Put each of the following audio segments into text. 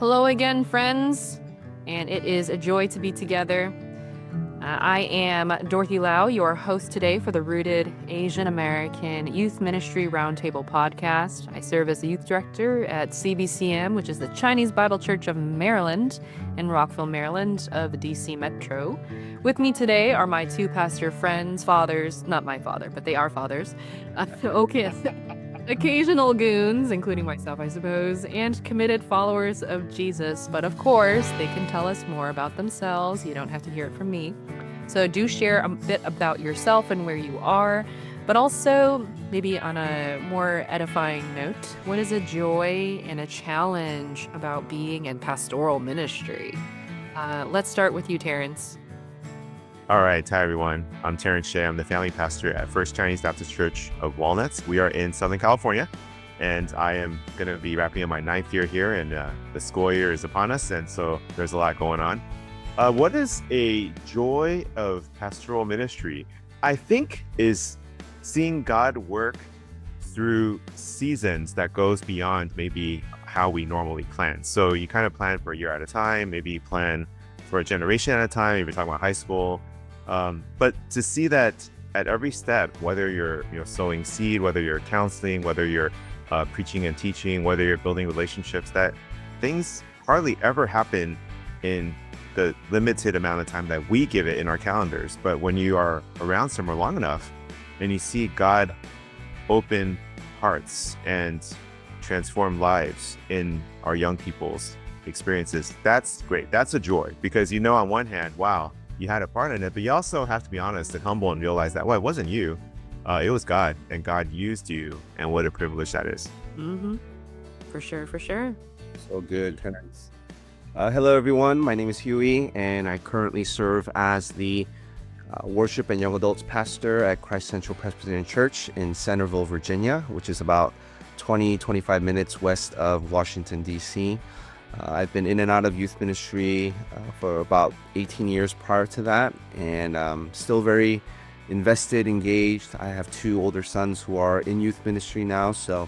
Hello again, friends, and it is a joy to be together. I am Dorothy Lau, your host today for the Rooted Asian American Youth Ministry Roundtable podcast. I serve as the youth director at CBCM, which is the Chinese Bible Church of Maryland in Rockville, Maryland of the DC Metro. With me today are my two pastor friends, fathers, not my father, but they are fathers. Okay. Occasional goons, including myself, I suppose, and committed followers of Jesus. But of course, they can tell us more about themselves. You don't have to hear it from me. So do share a bit about yourself and where you are, but also maybe on a more edifying note, what is a joy and a challenge about being in pastoral ministry? Let's start with you, Terrance. All right. Hi, everyone. I'm Terrance Shea. I'm the family pastor at First Chinese Baptist Church of Walnuts. We are in Southern California, and I am going to be wrapping up my 9th year here, and the school year is upon us, and so there's a lot going on. What is a joy of pastoral ministry? I think is seeing God work through seasons that goes beyond maybe how we normally plan. So you kind of plan for a year at a time, maybe plan for a generation at a time, if you're talking about high school. But to see that at every step, whether you're sowing seed, whether you're counseling, whether you're preaching and teaching, whether you're building relationships, that things hardly ever happen in the limited amount of time that we give it in our calendars. But when you are around somewhere long enough and you see God open hearts and transform lives in our young people's experiences, that's great. That's a joy, because on one hand, wow, you had a part in it, but you also have to be honest and humble and realize that, well, it wasn't you, it was God, and God used you, and what a privilege that is. Mm-hmm. For sure. So good, Terrance. Hello, everyone. My name is Huey, and I currently serve as the worship and young adults pastor at Christ Central Presbyterian Church in Centerville, Virginia, which is about 25 minutes west of Washington, D.C. I've been in and out of youth ministry for about 18 years prior to that, and still very invested, engaged. I have 2 older sons who are in youth ministry now, so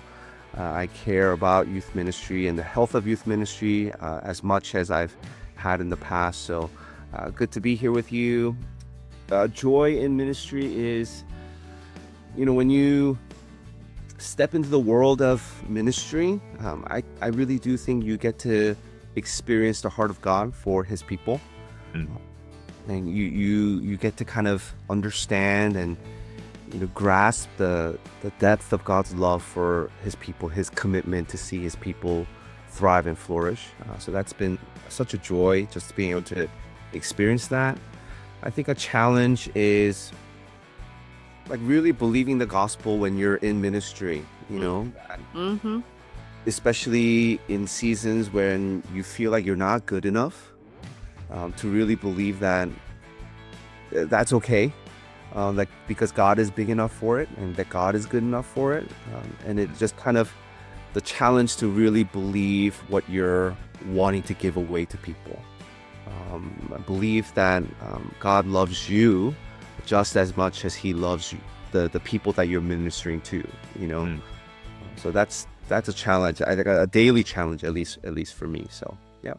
I care about youth ministry and the health of youth ministry as much as I've had in the past. So good to be here with you. Joy in ministry is, when you step into the world of ministry, I really do think you get to experience the heart of God for his people. And you get to kind of understand and grasp the depth of God's love for his people, his commitment to see his people thrive and flourish. So that's been such a joy, just being able to experience that. I think a challenge is like really believing the gospel when you're in ministry, Mm-hmm. especially in seasons when you feel like you're not good enough, to really believe that that's okay, because God is big enough for it and that God is good enough for it. And it's just kind of the challenge to really believe what you're wanting to give away to people. I believe that God loves you just as much as he loves you, the people that you're ministering to, So that's a challenge, I think a daily challenge, at least for me. So yeah.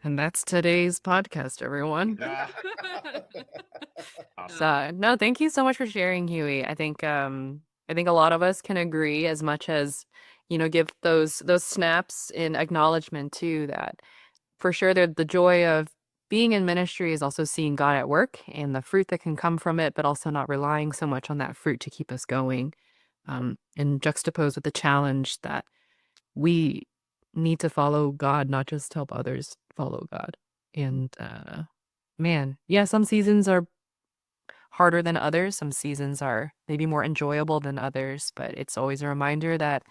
And that's today's podcast, everyone. So, no, thank you so much for sharing, Huey. I think a lot of us can agree, as much as give those snaps in acknowledgement too, that for sure the joy of being in ministry is also seeing God at work and the fruit that can come from it, but also not relying so much on that fruit to keep us going. And juxtaposed with the challenge that we need to follow God, not just help others follow God. And man, yeah, some seasons are harder than others. Some seasons are maybe more enjoyable than others, but it's always a reminder that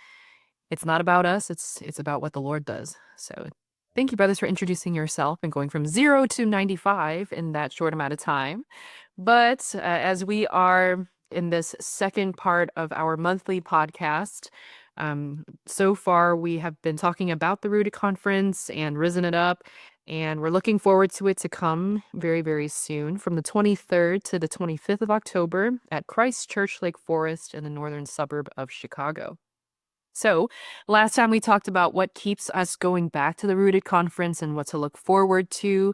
it's not about us. It's about what the Lord does. So thank you, brothers, for introducing yourself and going from 0 to 95 in that short amount of time. But as we are in this second part of our monthly podcast, so far we have been talking about the Rooted Conference and risen it up, and we're looking forward to it to come very, very soon, from the 23rd to the 25th of October at Christ Church Lake Forest in the northern suburb of Chicago. So, last time we talked about what keeps us going back to the Rooted Conference and what to look forward to,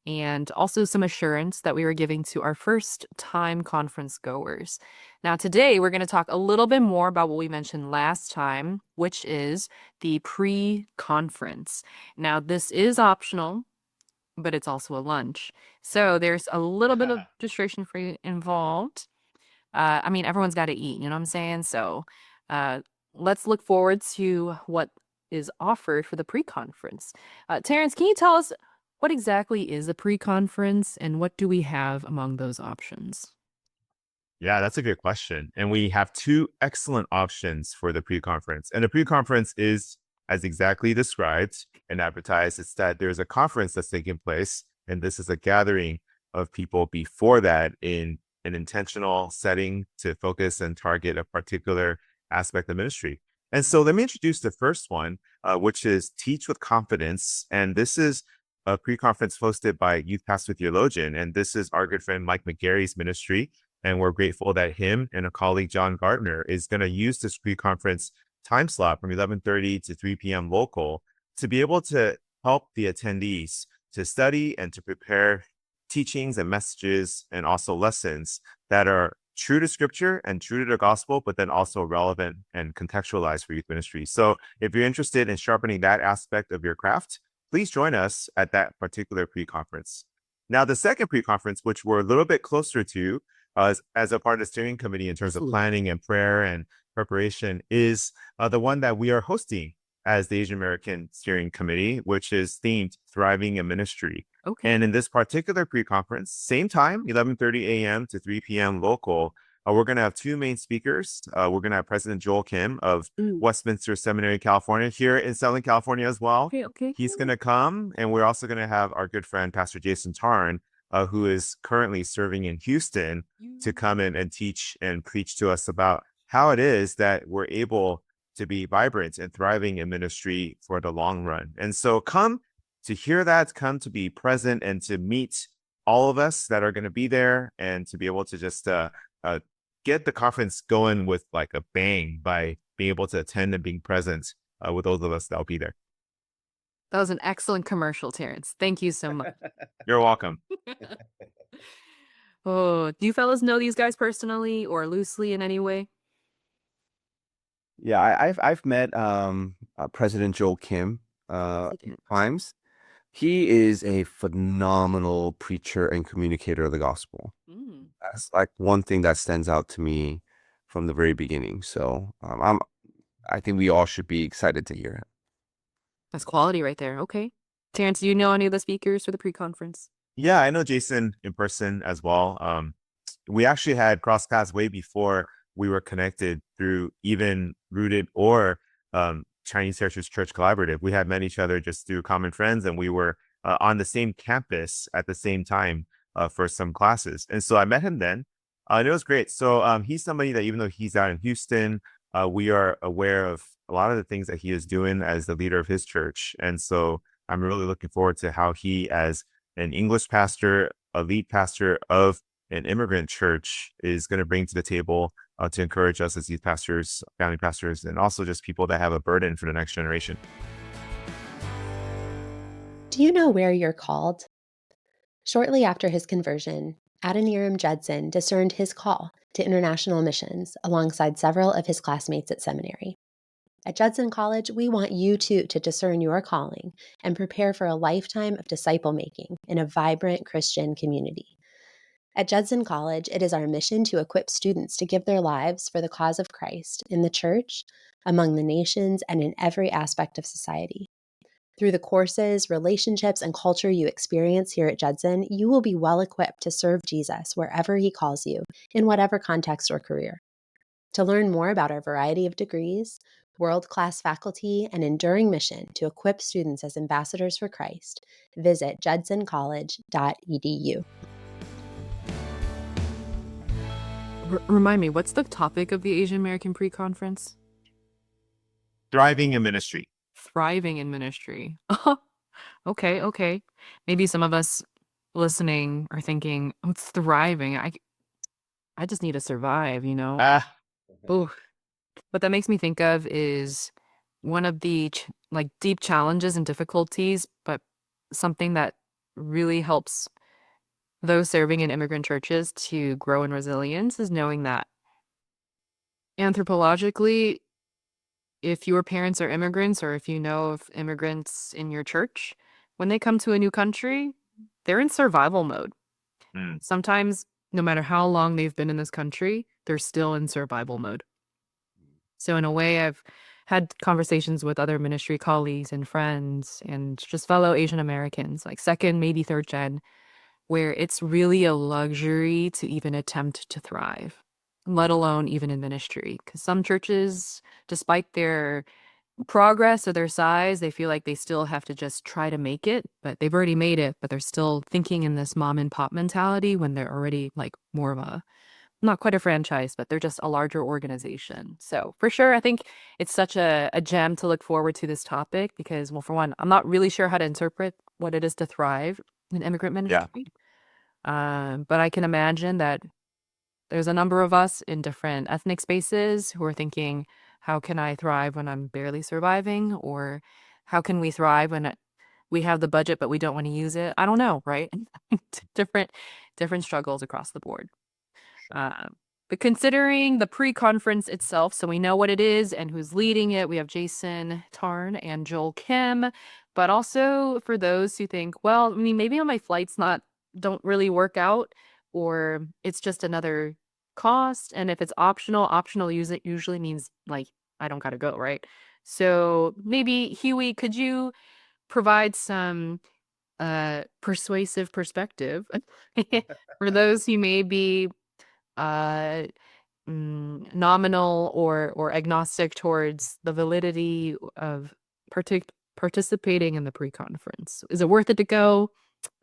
and also some assurance that we were giving to our first time conference goers. Now, today we're going to talk a little bit more about what we mentioned last time, which is the pre conference. Now, this is optional, but it's also a lunch. So, there's a little bit of distraction free involved. I mean, everyone's got to eat, you know what I'm saying? So, uh, let's look forward to what is offered for the pre-conference. Terrance, can you tell us what exactly is a pre-conference and what do we have among those options? Yeah, that's a good question. And we have two excellent options for the pre-conference. And the pre-conference is, as exactly described and advertised, it's that there's a conference that's taking place, and this is a gathering of people before that in an intentional setting to focus and target a particular aspect of ministry. And so let me introduce the first one, which is Teach with Confidence. And this is a pre-conference hosted by Youth Pastor Theologian. And this is our good friend Mike McGarry's ministry, and we're grateful that him and a colleague, John Gardner, is going to use this pre-conference time slot from 11:30 to 3 p.m. local to be able to help the attendees to study and to prepare teachings and messages and also lessons that are true to scripture and true to the gospel, but then also relevant and contextualized for youth ministry. So if you're interested in sharpening that aspect of your craft, please join us at that particular pre-conference. Now, the second pre-conference, which we're a little bit closer to, as a part of the steering committee in terms of planning and prayer and preparation, is the one that we are hosting as the Asian American Steering Committee, which is themed Thriving in Ministry. Okay. And in this particular pre-conference, same time, 11:30 a.m. to 3 p.m. local, we're going to have two main speakers. We're going to have President Joel Kim of Westminster Seminary, California, here in Southern California as well. Okay. He's going to come, and we're also going to have our good friend, Pastor Jason Tarn, who is currently serving in Houston, to come in and teach and preach to us about how it is that we're able to be vibrant and thriving in ministry for the long run. And so come to hear that, come to be present and to meet all of us that are going to be there, and to be able to just get the conference going with like a bang by being able to attend and being present with those of us that'll be there. That was an excellent commercial, Terrance. Thank you so much. You're welcome. Oh, do you fellas know these guys personally or loosely in any way? Yeah, I've met President Joel Kim a few President. times. He is a phenomenal preacher and communicator of the gospel. Mm, That's like one thing that stands out to me from the very beginning. So I think we all should be excited to hear it. that's quality right there. Okay. Terrance, do you know any of the speakers for the pre-conference? Yeah, I know Jason in person as well. We actually had cross paths way before we were connected through even Rooted or Chinese Heritage Church Collaborative. We had met each other just through common friends, and we were on the same campus at the same time for some classes. And so I met him then, and it was great. So he's somebody that, even though he's out in Houston, we are aware of a lot of the things that he is doing as the leader of his church. And so I'm really looking forward to how he, as an English pastor, a lead pastor of an immigrant church, is going to bring to the table to encourage us as youth pastors, family pastors, and also just people that have a burden for the next generation. Do you know where you're called? Shortly after his conversion, Adoniram Judson discerned his call to international missions alongside several of his classmates at seminary. At Judson College, we want you too to discern your calling and prepare for a lifetime of disciple making in a vibrant Christian community. At Judson College, it is our mission to equip students to give their lives for the cause of Christ in the church, among the nations, and in every aspect of society. Through the courses, relationships, and culture you experience here at Judson, you will be well equipped to serve Jesus wherever he calls you, in whatever context or career. To learn more about our variety of degrees, world-class faculty, and enduring mission to equip students as ambassadors for Christ, visit judsoncollege.edu. Remind me, what's the topic of the Asian American pre-conference? Thriving in ministry. Thriving in ministry. Okay. Maybe some of us listening are thinking, oh, it's thriving. I just need to survive, you know? Ah, Ooh. What that makes me think of is one of the like deep challenges and difficulties, but something that really helps those serving in immigrant churches to grow in resilience is knowing that anthropologically, if your parents are immigrants or if you know of immigrants in your church, when they come to a new country, they're in survival mode. Mm. Sometimes, no matter how long they've been in this country, they're still in survival mode. So, in a way, I've had conversations with other ministry colleagues and friends and just fellow Asian Americans, like second, maybe third gen, where it's really a luxury to even attempt to thrive, let alone even in ministry. Because some churches, despite their progress or their size, they feel like they still have to just try to make it, but they've already made it, but they're still thinking in this mom and pop mentality when they're already like more of a not quite a franchise, but they're just a larger organization. So for sure, I think it's such a gem to look forward to this topic because, well, for one, I'm not really sure how to interpret what it is to thrive in immigrant Yeah. ministry. But I can imagine that there's a number of us in different ethnic spaces who are thinking, how can I thrive when I'm barely surviving? Or how can we thrive when we have the budget, but we don't want to use it? I don't know, right? different, different struggles across the board. Um, but considering the pre-conference itself, so we know what it is and who's leading it, we have Jason Tarn and Joel Kim. But also for those who think, well, I mean, maybe on my flights don't really work out, or it's just another cost. And if it's optional, optional use it usually means like I don't gotta go, right? So maybe Huey, could you provide some persuasive perspective for those who may be uh nominal or agnostic towards the validity of participating in the pre-conference. Is it worth it to go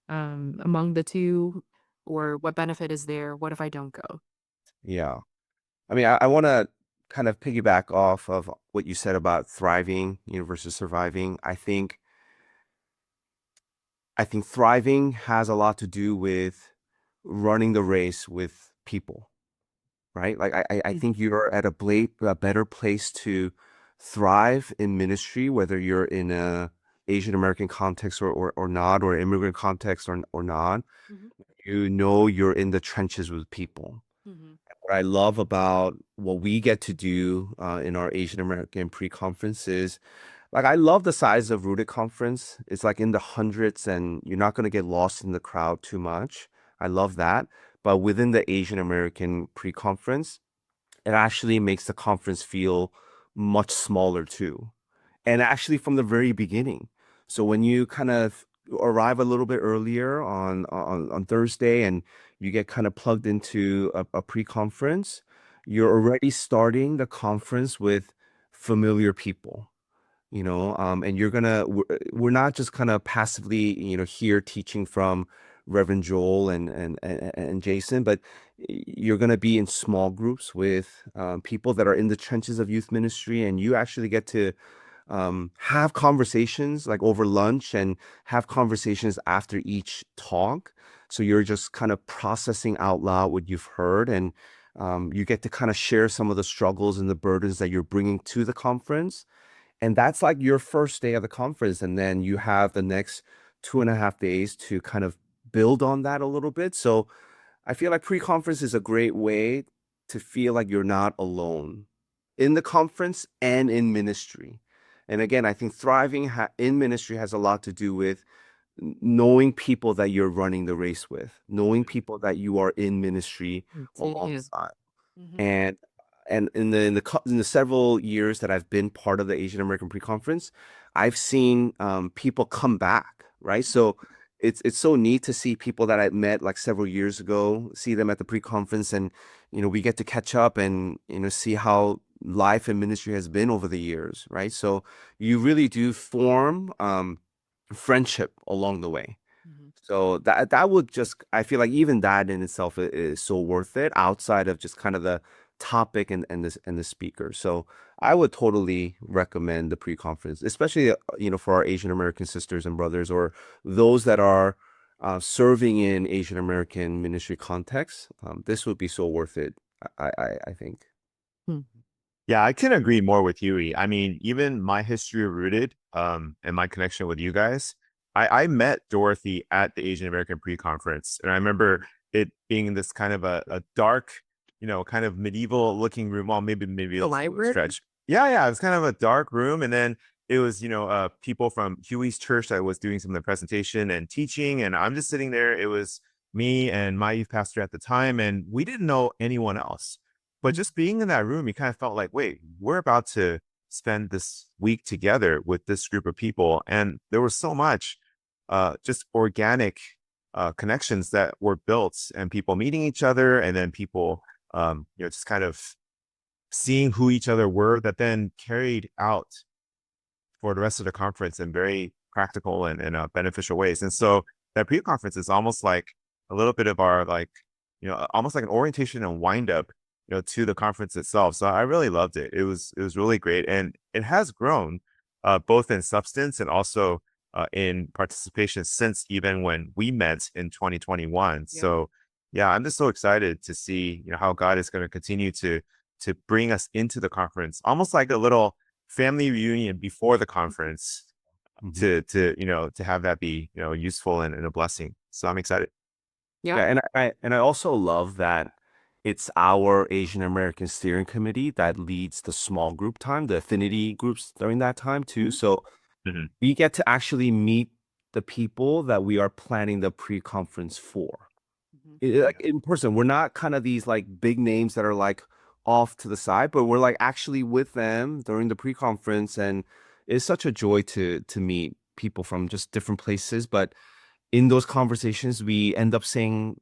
among the two, or what benefit is there? What if I don't go? Yeah. I mean, I want to kind of piggyback off of what you said about thriving, versus surviving. I think thriving has a lot to do with running the race with people, right? Like I Mhm. think you're at a better place to thrive in ministry, whether you're in a Asian American context or not, or immigrant context or not. Mhm. You're in the trenches with people. Mhm. What I love about what we get to do in our Asian American pre-conference is, like, I love the size of Rooted Conference. It's like in the hundreds, and you're not going to get lost in the crowd too much. I love that. But within the Asian American pre-conference, it actually makes the conference feel much smaller too. And actually from the very beginning. So when you kind of arrive a little bit earlier on Thursday and you get kind of plugged into a pre-conference, you're already starting the conference with familiar people, and we're not just kind of passively, here teaching from Reverend Joel and Jason, but you're going to be in small groups with people that are in the trenches of youth ministry, and you actually get to have conversations like over lunch and have conversations after each talk. So you're just kind of processing out loud what you've heard, and you get to kind of share some of the struggles and the burdens that you're bringing to the conference. And that's like your first day of the conference. And then you have the next 2.5 days to kind of build on that a little bit. So I feel like pre-conference is a great way to feel like you're not alone in the conference and in ministry. And again, I think thriving in ministry has a lot to do with knowing people that you're running the race with, knowing people that you are in ministry It is. alongside. Mhm. And in the several years that I've been part of the Asian American Pre-Conference, I've seen people come back, right? So it's so neat to see people that I met like several years ago, see them at the pre-conference, and we get to catch up and see how life and ministry has been over the years, right? So you really do form friendship along the way. Mhm. So that would just, I feel like even that in itself is so worth it outside of just kind of the topic and the speaker. So I would totally recommend the pre-conference, especially for our Asian American sisters and brothers, or those that are serving in Asian American ministry context. This would be so worth it. I think. Hmm. Yeah, I can agree more with Huey. I mean, even my history of Rooted, and my connection with you guys, I met Dorothy at the Asian American pre-conference. And I remember it being this kind of a dark, kind of medieval looking room. Well, maybe The it's a library? stretch. Yeah, yeah. It was kind of a dark room. And then it was, people from Huey's church that was doing some of the presentation and teaching. And I'm just sitting there. It was me and my youth pastor at the time, and we didn't know anyone else. But just being in that room, you kind of felt like, wait, we're about to spend this week together with this group of people. And there was so much just organic connections that were built, and people meeting each other, and then people, just kind of seeing who each other were, that then carried out for the rest of the conference in very practical and beneficial ways. And so that pre-conference is almost like a little bit of our, like, almost like an orientation and wind up, to the conference itself. So I really loved it. It was really great, and it has grown both in substance and also in participation since even when we met in 2021. Yeah. So yeah, I'm just so excited to see, how God is going to continue to bring us into the conference, almost like a little family reunion before the conference, Mhm. to have that be, useful and a blessing. So I'm excited. Yeah. Yeah, and I also love that it's our Asian American Steering Committee that leads the small group time, the affinity groups during that time too. So Mhm. we get to actually meet the people that we are planning the pre-conference for. Mhm. Like in person. We're not kind of these like big names that are like off to the side, but we're like actually with them during the pre-conference, and it's such a joy to meet people from just different places. But in those conversations, we end up saying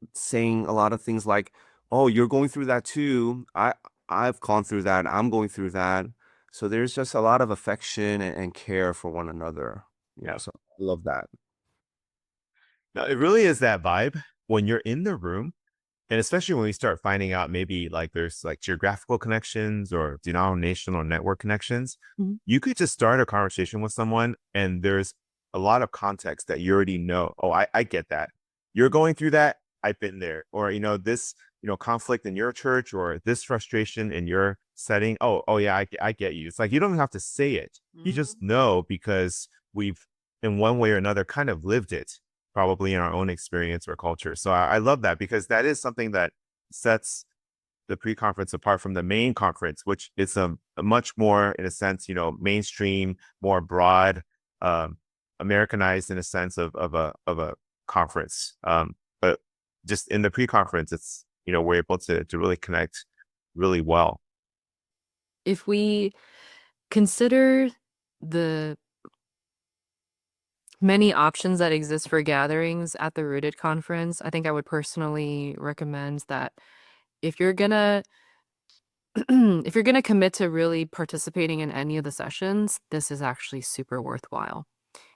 a lot of things like, "Oh, you're going through that too. I've gone through that. I'm going through that." So there's just a lot of affection and care for one another. Yeah. So I love that. No, it really is that vibe when you're in the room. And especially when we start finding out maybe like there's like geographical connections or denominational network connections, Mhm. you could just start a conversation with someone and there's a lot of context that you already know. Oh, I get that. You're going through that. I've been there. Or, this, conflict in your church or this frustration in your setting. Oh yeah, I get you. It's like you don't even have to say it. You just Mhm. know because we've in one way or another kind of lived it probably in our own experience or culture. So I love that because that is something that sets the pre-conference apart from the main conference, which is a much more, in a sense, mainstream, more broad, um, Americanized in a sense of a conference. But just in the pre-conference, it's we're able to really connect really well. If we consider the many options that exist for gatherings at the Rooted conference, I think I would personally recommend that if you're gonna if you're gonna commit to really participating in any of the sessions, this is actually super worthwhile.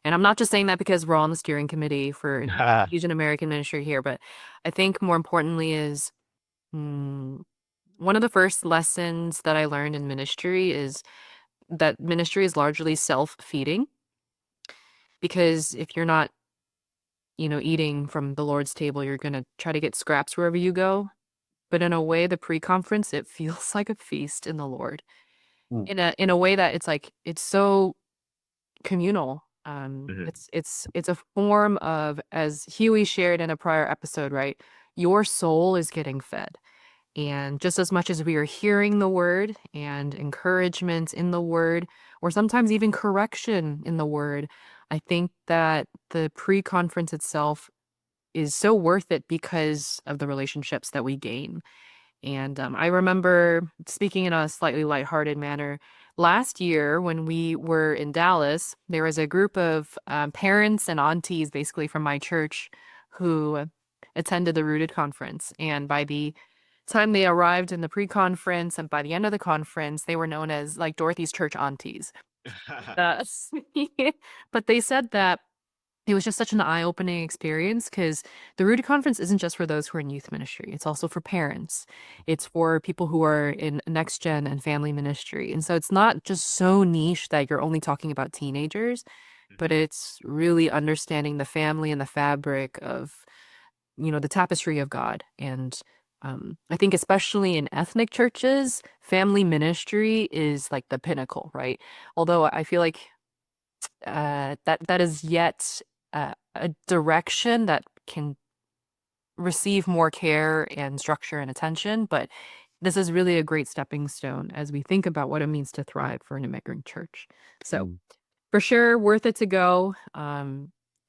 And I'm not just saying that because we're on the steering committee for Asian American ministry here, but I think more importantly is mm, one of the first lessons that I learned in ministry is that ministry is largely self-feeding, because if you're not, eating from the Lord's table, you're gonna try to get scraps wherever you go. But in a way, the pre-conference, it feels like a feast in the Lord. Mm. In a way that it's so communal. Mhm. It's a form of, as Huey shared in a prior episode, right? Your soul is getting fed. And just as much as we are hearing the word and encouragement in the word, or sometimes even correction in the word, I think that the pre-conference itself is so worth it because of the relationships that we gain. And I remember, speaking in a slightly lighthearted manner, last year when we were in Dallas, there was a group of parents and aunties basically from my church who attended the Rooted conference. And by the time they arrived in the pre-conference and by the end of the conference, they were known as like Dorothy's church aunties. Uh, but they said that it was just such an eye-opening experience because the Rooted Conference isn't just for those who are in youth ministry. It's also for parents. It's for people who are in next gen and family ministry. And so it's not just so niche that you're only talking about teenagers, but it's really understanding the family and the fabric of, the tapestry of God. And I think especially in ethnic churches, family ministry is like the pinnacle, right? Although I feel like that is yet a direction that can receive more care and structure and attention, but this is really a great stepping stone as we think about what it means to thrive for an immigrant church. So Mm. for sure, worth it to go.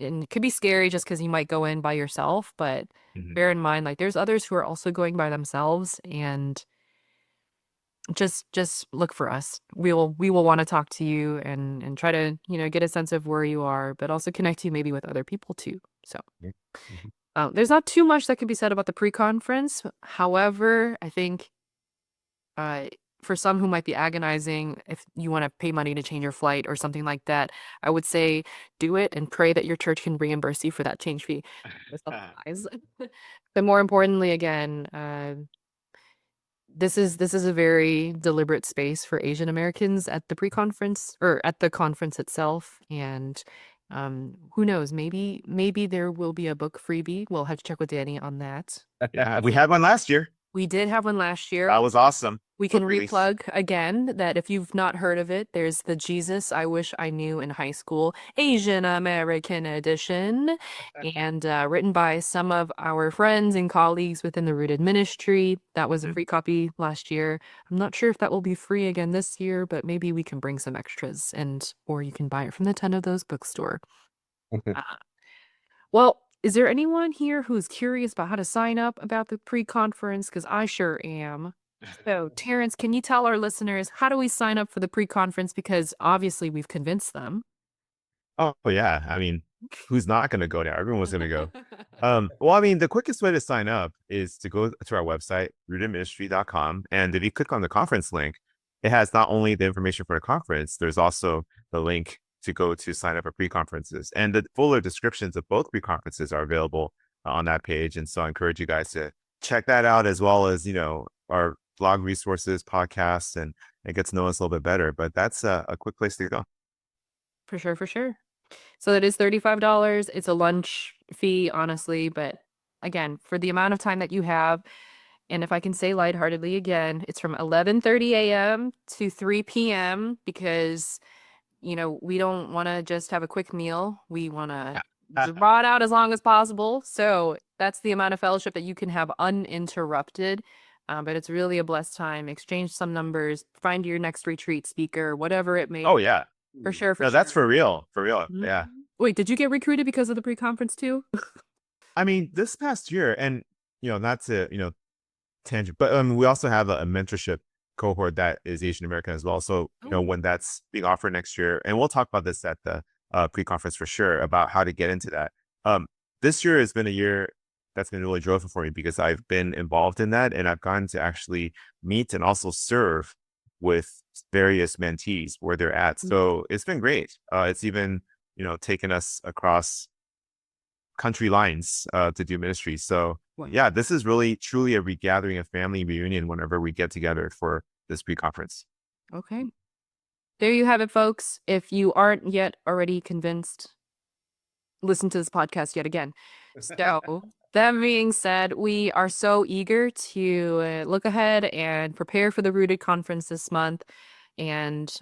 And it could be scary just because you might go in by yourself, but Mhm. bear in mind, like there's others who are also going by themselves, and just look for us. We will want to talk to you and try to, get a sense of where you are, but also connect you maybe with other people too. So Yeah. Mhm. there's not too much that can be said about the pre-conference. However, I think uh, for some who might be agonizing, if you want to pay money to change your flight or something like that, I would say do it and pray that your church can reimburse you for that change fee. That's otherwise. But more importantly, again, this is a very deliberate space for Asian Americans at the pre-conference or at the conference itself, and who knows, maybe there will be a book freebie. We'll have to check with Danny on that. Yeah, we had one last year. We did have one last year. That was awesome. We Book can release. replug again that if you've not heard of it, there's the Jesus I Wish I Knew in High School Asian American edition, and written by some of our friends and colleagues within the Rooted Ministry. That was a free copy last year. I'm not sure if that will be free again this year, but maybe we can bring some extras, or you can buy it from the 10 of those bookstore. Uh, well, is there anyone here who's curious about how to sign up about the pre-conference? Because I sure am. So, Terrance, can you tell our listeners how do we sign up for the pre-conference? Because obviously we've convinced them. Oh yeah, I mean, who's not going to go there? Everyone's going to go. Well, I mean, the quickest way to sign up is to go to our website, rootedministry.com. And if you click on the conference link, it has not only the information for the conference, there's also the link to go to sign up for pre-conferences. And the fuller descriptions of both pre-conferences are available on that page. And so I encourage you guys to check that out, as well as, our blog resources, podcasts, and get to know us a little bit better. But that's a quick place to go. For sure, for sure. So that is $35. It's a lunch fee, honestly, but again, for the amount of time that you have, and if I can say lightheartedly again, it's from 11:30 a.m. to 3 p.m. because we don't want to just have a quick meal. We want to draw it out as long as possible. So that's the amount of fellowship that you can have uninterrupted. But it's really a blessed time. Exchange some numbers, find your next retreat speaker, whatever it may Oh be. yeah. For sure, for No, sure. that's for real. For real. Mhm. Yeah. Wait, did you get recruited because of the pre-conference too? I mean, this past year, and not to, tangent, but we also have a mentorship cohort that is Asian American as well. So, when that's being offered next year, and we'll talk about this at the pre-conference for sure about how to get into that. This year has been a year that's been really joyful for me because I've been involved in that, and I've gotten to actually meet and also serve with various mentees where they're at. So it's been great. It's even, taken us across country lines to do ministry. So Wow. yeah, this is really truly a regathering, a family reunion whenever we get together for this pre-conference. Okay. There you have it, folks. If you aren't yet already convinced, listen to this podcast yet again. So, that being said, we are so eager to look ahead and prepare for the Rooted Conference this month. And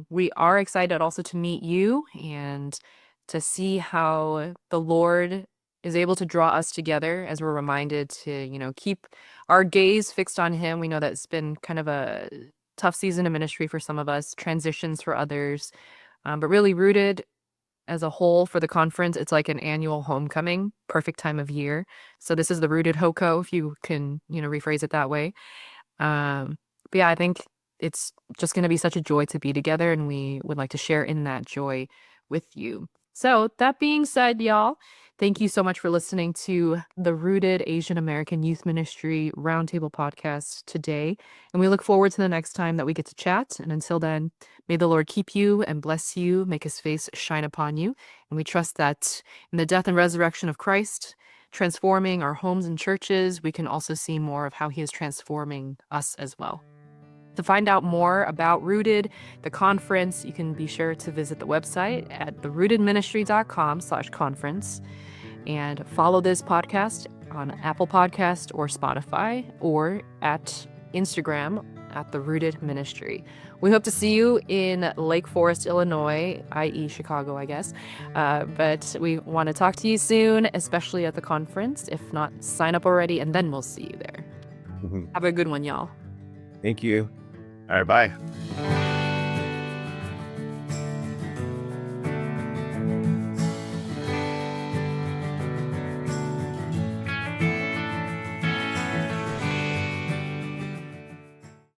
we are excited also to meet you and to see how the Lord is able to draw us together as we're reminded to, keep our gaze fixed on Him. We know that it's been kind of a tough season of ministry for some of us, transitions for others, but really Rooted as a whole for the conference, it's like an annual homecoming, perfect time of year. So this is the Rooted HOCO, if you can, rephrase it that way. But yeah, I think it's just going to be such a joy to be together, and we would like to share in that joy with you. So that being said, y'all, thank you so much for listening to the Rooted Asian American Youth Ministry Roundtable podcast today. And we look forward to the next time that we get to chat. And until then, may the Lord keep you and bless you, make His face shine upon you. And we trust that in the death and resurrection of Christ, transforming our homes and churches, we can also see more of how He is transforming us as well. To find out more about Rooted, the conference, you can be sure to visit the website at therootedministry.com/conference and follow this podcast on Apple Podcast or Spotify, or at Instagram at The Rooted Ministry. We hope to see you in Lake Forest, Illinois, i.e. Chicago, I guess. But we want to talk to you soon, especially at the conference. If not, sign up already, and then we'll see you there. Mhm. Have a good one, y'all. Thank you. All right, bye.